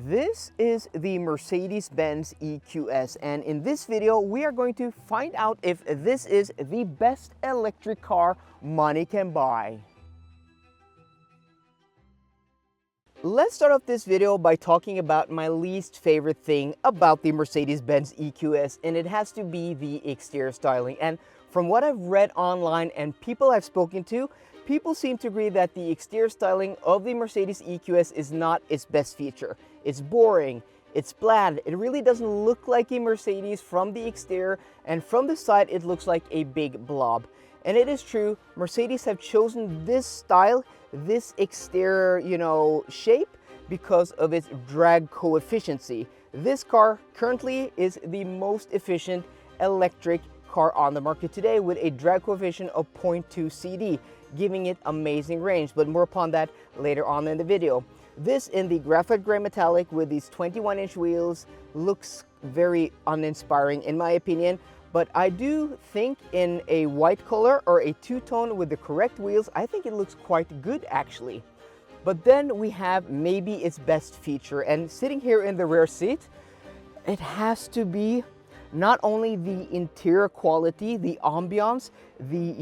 This is the Mercedes-Benz EQS, and in this video we are going to find out if this is the best electric car money can buy. Let's start off this video by talking about my least favorite thing about the Mercedes-Benz EQS, and it has to be the exterior styling. And from what I've read online and people I've spoken to, people seem to agree that the exterior styling of the Mercedes EQS is not its best feature. It's boring, it's bland, it really doesn't look like a Mercedes from the exterior, and from the side it looks like a big blob. And it is true, Mercedes have chosen this style, this exterior, shape because of its drag coefficient. This car currently is the most efficient electric car on the market today with a drag coefficient of 0.2 CD, giving it amazing range, but more upon that later on in the video. This in the graphite gray metallic with these 21-inch wheels looks very uninspiring in my opinion, but I do think in a white color or a two-tone with the correct wheels, I think it looks quite good actually. But then we have maybe its best feature, and sitting here in the rear seat, it has to be not only the interior quality, the ambiance, the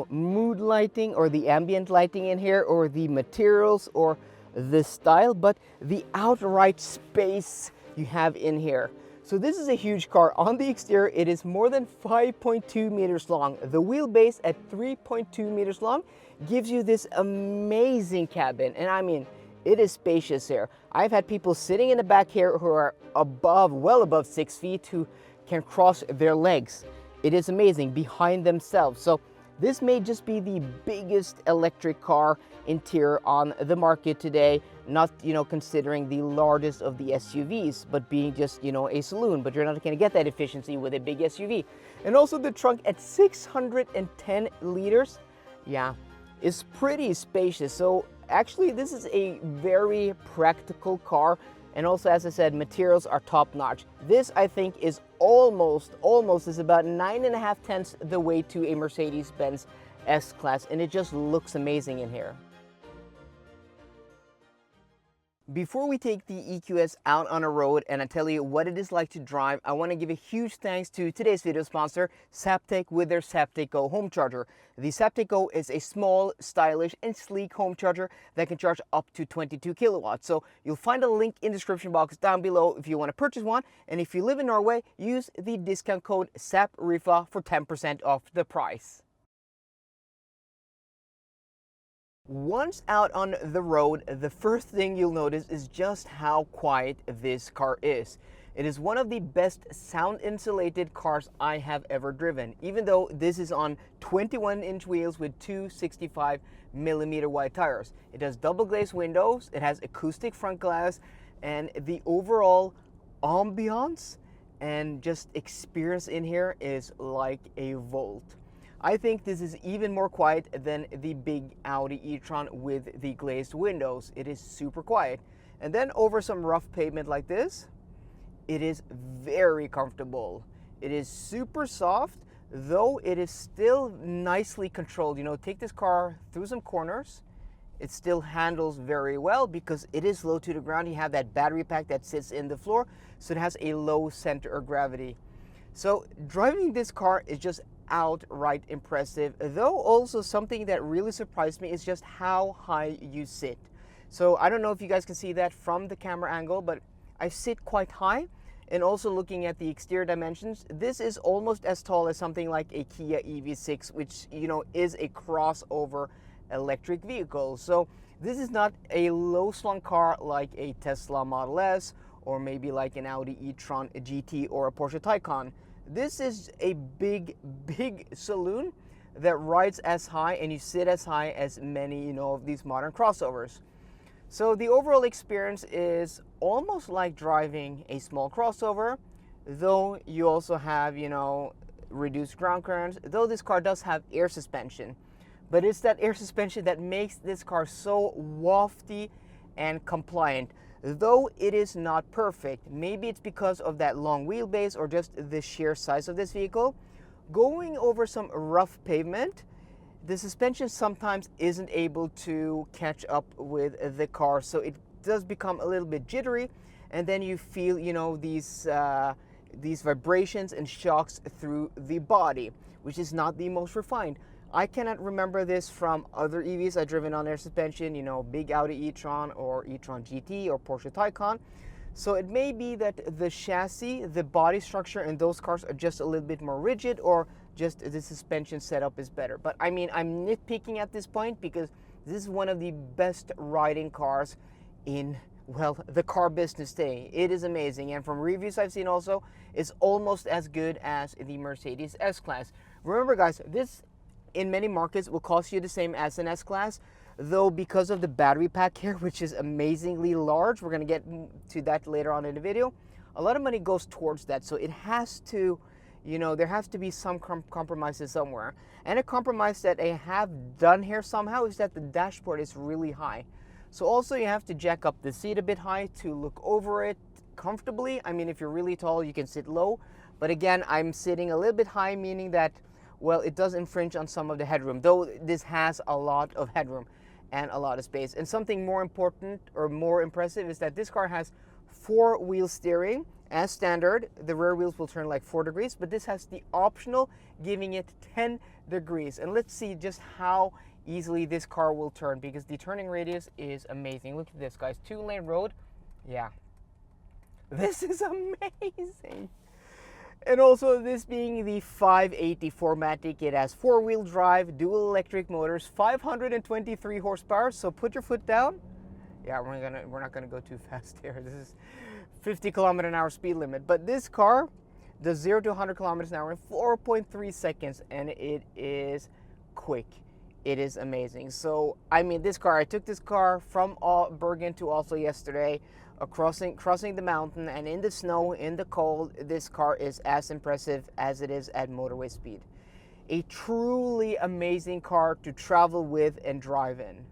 mood lighting or the ambient lighting in here, or the materials or the style, but the outright space you have in here. So this is a huge car. On the exterior, it is more than 5.2 meters long. The wheelbase at 3.2 meters long gives you this amazing cabin, and I mean, it is spacious here. I've had people sitting in the back here who are well above 6 feet, who can cross their legs. It is amazing behind themselves. So this may just be the biggest electric car interior on the market today, not considering the largest of the SUVs, but being just a saloon. But you're not going to get that efficiency with a big SUV. And also the trunk at 610 liters, is pretty spacious. So actually this is a very practical car. And also, as I said, materials are top notch. This, I think, is almost is about 9.5 tenths the way to a Mercedes-Benz S-Class, and it just looks amazing in here. Before we take the EQS out on a road and I tell you what it is like to drive, I want to give a huge thanks to today's video sponsor, Zaptec, with their Zaptec Go home charger. The Zaptec Go is a small, stylish, and sleek home charger that can charge up to 22 kilowatts. So you'll find a link in the description box down below if you want to purchase one. And if you live in Norway, use the discount code ZAPRIFA for 10% off the price. Once out on the road, the first thing you'll notice is just how quiet this car is. It is one of the best sound insulated cars I have ever driven, even though this is on 21-inch wheels with two 65mm wide tires. It has double glazed windows, it has acoustic front glass, and the overall ambiance and just experience in here is like a Volt. I think this is even more quiet than the big Audi e-tron with the glazed windows. It is super quiet. And then over some rough pavement like this, it is very comfortable. It is super soft, though it is still nicely controlled. Take this car through some corners, it still handles very well because it is low to the ground. You have that battery pack that sits in the floor, so it has a low center of gravity. So driving this car is just outright impressive, though also something that really surprised me is just how high you sit. So I don't know if you guys can see that from the camera angle, but I sit quite high. And also looking at the exterior dimensions, this is almost as tall as something like a Kia EV6, which is a crossover electric vehicle. So this is not a low slung car like a Tesla Model S or maybe like an Audi e-tron GT or a Porsche Taycan. This is a big saloon that rides as high and you sit as high as many of these modern crossovers. So the overall experience is almost like driving a small crossover, though you also have reduced ground clearance, though this car does have air suspension. But it's that air suspension that makes this car so wafty and compliant. Though it is not perfect, maybe it's because of that long wheelbase or just the sheer size of this vehicle. Going over some rough pavement, the suspension sometimes isn't able to catch up with the car, so it does become a little bit jittery, and then you feel, you know, these vibrations and shocks through the body, which is not the most refined. I cannot remember this from other EVs I've driven on air suspension, you know, big Audi e-tron or e-tron GT or Porsche Taycan. So it may be that the chassis, the body structure in those cars are just a little bit more rigid, or just the suspension setup is better. But I mean, I'm nitpicking at this point because this is one of the best riding cars in, well, the car business today. It is amazing, and from reviews I've seen also, it's almost as good as the Mercedes S-Class. Remember guys, this in many markets will cost you the same as an S-Class, though because of the battery pack here, which is amazingly large, we're going to get to that later on in the video, a lot of money goes towards that. So it has to, you know, there has to be some compromises somewhere. And a compromise that I have done here somehow is that the dashboard is really high. So also you have to jack up the seat a bit high to look over it comfortably. I mean, if you're really tall, you can sit low. But again, I'm sitting a little bit high, meaning that, well, it does infringe on some of the headroom, though this has a lot of headroom and a lot of space. And something more important or more impressive is that this car has 4-wheel steering as standard. The rear wheels will turn like 4 degrees, but this has the optional giving it 10 degrees. And let's see just how easily this car will turn, because the turning radius is amazing. Look at this, guys. 2-lane road. Yeah. This is amazing. And also, this being the 580 4MATIC, it has 4-wheel drive, dual electric motors, 523 horsepower. So put your foot down. Yeah, we're not gonna go too fast here. This is 50 km/h speed limit. But this car does 0 to 100 km/h in 4.3 seconds, and it is quick. It is amazing. So I mean, this car, I took this car from Bergen to Oslo yesterday, crossing the mountain, and in the snow, in the cold, this car is as impressive as it is at motorway speed. A truly amazing car to travel with and drive in.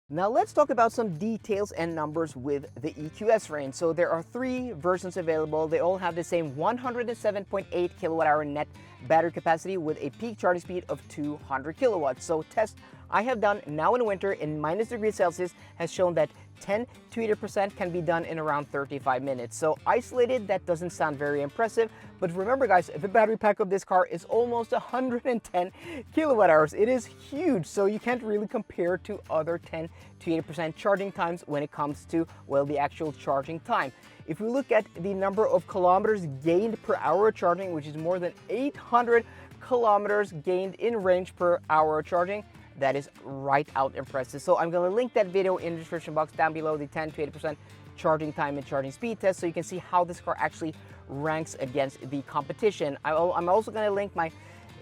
Now let's talk about some details and numbers with the EQS range. So there are 3 versions available. They all have the same 107.8 kilowatt-hour net battery capacity with a peak charging speed of 200 kilowatts. So tests I have done now in winter in -°C has shown that 10 to 80% can be done in around 35 minutes. So isolated, that doesn't sound very impressive, but remember guys, the battery pack of this car is almost 110 kilowatt hours. It is huge, so you can't really compare to other 10 to 80% charging times when it comes to, well, the actual charging time. If we look at the number of kilometers gained per hour charging, which is more than 800 kilometers gained in range per hour charging, that is right out impressive. So I'm going to link that video in the description box down below, the 10 to 80% charging time and charging speed test, so you can see how this car actually ranks against the competition. I'm also going to link my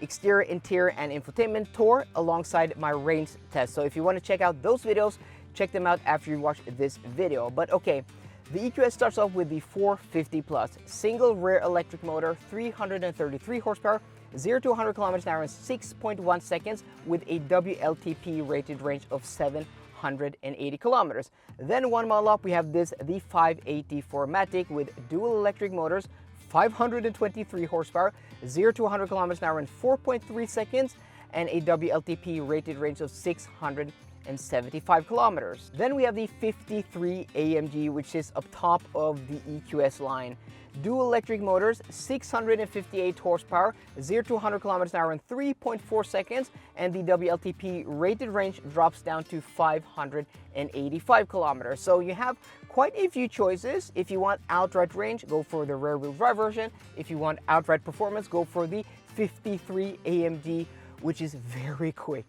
exterior, interior, and infotainment tour alongside my range test. So if you want to check out those videos, check them out after you watch this video. But okay, the EQS starts off with the 450 plus single rear electric motor, 333 horsepower, 0 to 100 km/h in 6.1 seconds with a WLTP rated range of 780 kilometers. Then one model up, we have this, the 580 4MATIC with dual electric motors, 523 horsepower, 0 to 100 km/h in 4.3 seconds, and a WLTP rated range of 675 kilometers. Then we have the 53 AMG, which is up top of the EQS line. Dual electric motors, 658 horsepower, 0 to 100 km/h in 3.4 seconds, and the WLTP rated range drops down to 585 kilometers. So you have quite a few choices. If you want outright range, go for the rear-wheel drive version. If you want outright performance, go for the 53 AMG, which is very quick.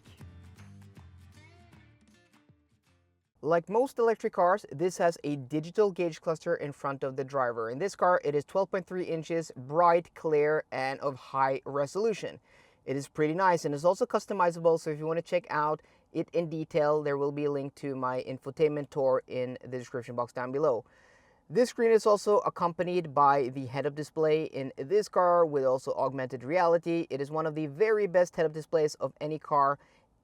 Like most electric cars, this has a digital gauge cluster in front of the driver. In this car, it is 12.3 inches, bright, clear, and of high resolution. It is pretty nice, and is also customizable, so if you want to check out it in detail, there will be a link to my infotainment tour in the description box down below. This screen is also accompanied by the head-up display in this car with also augmented reality. It is one of the very best head-up displays of any car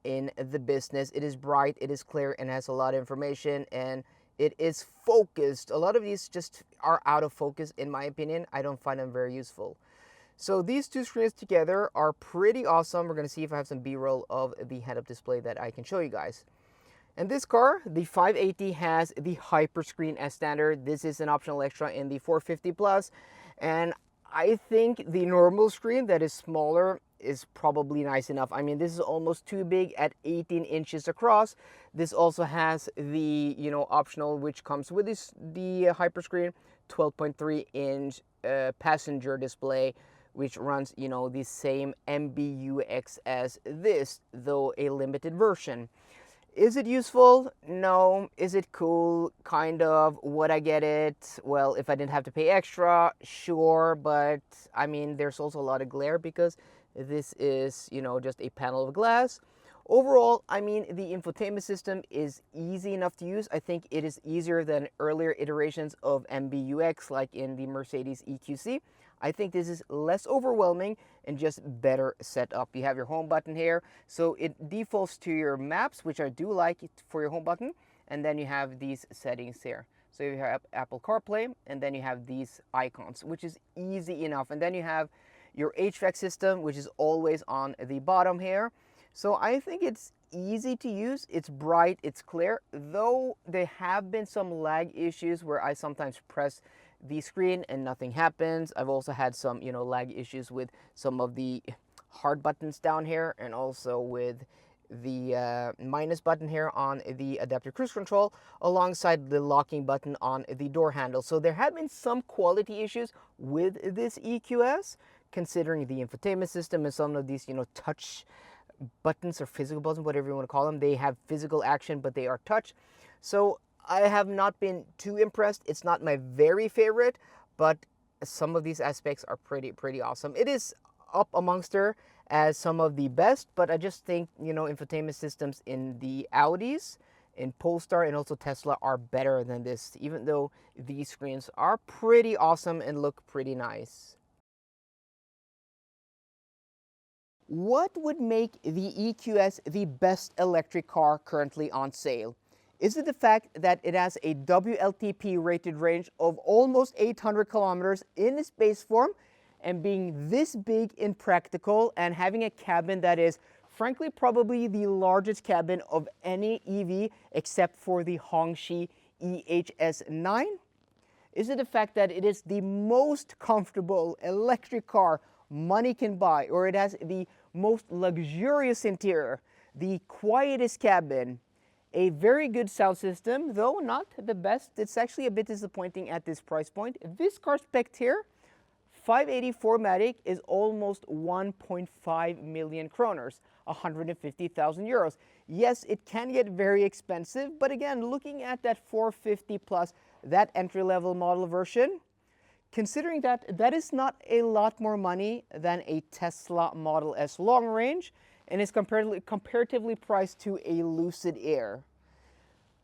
in the business. It is bright, it is clear, and has a lot of information, and it is focused. A lot of these just are out of focus in my opinion. I don't find them very useful. So these two screens together are pretty awesome. We're going to see if I have some B-roll of the head-up display that I can show you guys. And this car, the 580, has the Hyperscreen as standard. This is an optional extra in the 450 Plus. And I think the normal screen that is smaller is probably nice enough. I mean, this is almost too big at 18 inches across. This also has the, optional, which comes with the Hyperscreen, 12.3 inch passenger display, which runs, the same MBUX as this, though a limited version. Is it useful? No. Is it cool? Kind of. Would I get it? Well, if I didn't have to pay extra, sure. But I mean, there's also a lot of glare because this is, just a panel of glass. Overall, I mean, the infotainment system is easy enough to use. I think it is easier than earlier iterations of MBUX, like in the Mercedes EQC. I think this is less overwhelming and just better set up. You have your home button here, so it defaults to your maps, which I do like for your home button, and then you have these settings here. So you have Apple CarPlay, and then you have these icons, which is easy enough. And then you have your HVAC system, which is always on the bottom here. So I think it's easy to use. It's bright, it's clear, though there have been some lag issues where I sometimes press the screen and nothing happens. I've also had some, lag issues with some of the hard buttons down here, and also with the minus button here on the adaptive cruise control, alongside the locking button on the door handle. So there have been some quality issues with this EQS, considering the infotainment system and some of these, touch buttons or physical buttons, whatever you want to call them. They have physical action, but they are touch. So I have not been too impressed. It's not my very favorite, but some of these aspects are pretty awesome. It is up amongst her as some of the best, but I just think, infotainment systems in the Audis, in Polestar, and also Tesla are better than this, even though these screens are pretty awesome and look pretty nice. What would make the EQS the best electric car currently on sale? Is it the fact that it has a WLTP rated range of almost 800 kilometers in its base form, and being this big in practical, and having a cabin that is frankly probably the largest cabin of any EV except for the Hongqi EHS9? Is it the fact that it is the most comfortable electric car money can buy, or it has the most luxurious interior, the quietest cabin, a very good sound system, though not the best? It's actually a bit disappointing at this price point. This car spec here, 580 4MATIC, is almost 1.5 million kroners, 150,000 euros. Yes, it can get very expensive, but again, looking at that 450 Plus, that entry-level model version, considering that that is not a lot more money than a Tesla Model S long range, and is comparatively priced to a Lucid Air.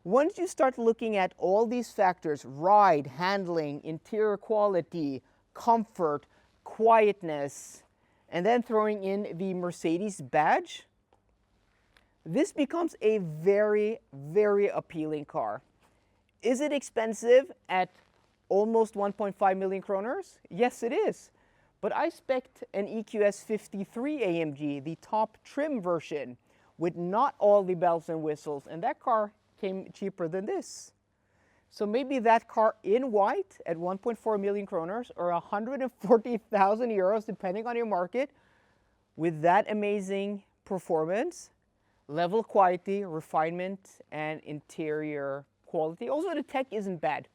Once you start looking at all these factors, ride, handling, interior quality, comfort, quietness, and then throwing in the Mercedes badge, this becomes a very appealing car. Is it expensive at almost 1.5 million kroners? Yes, it is. But I spec'd an EQS 53 AMG, the top trim version, with not all the bells and whistles, and that car came cheaper than this. So maybe that car in white at 1.4 million kroners, or 140,000 euros, depending on your market, with that amazing performance, level quality, refinement, and interior quality. Also, the tech isn't bad.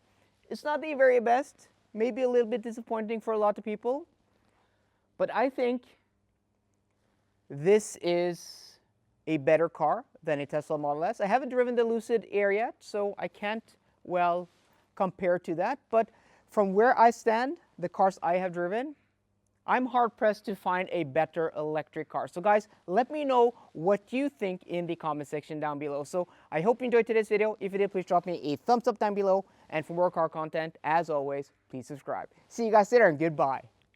It's not the very best, maybe a little bit disappointing for a lot of people, but I think this is a better car than a Tesla Model S. I haven't driven the Lucid Air yet, so I can't, well, compare to that. But from where I stand, the cars I have driven, I'm hard-pressed to find a better electric car. So guys, let me know what you think in the comment section down below. So I hope you enjoyed today's video. If you did, please drop me a thumbs up down below. And for more car content, as always, please subscribe. See you guys later, and goodbye.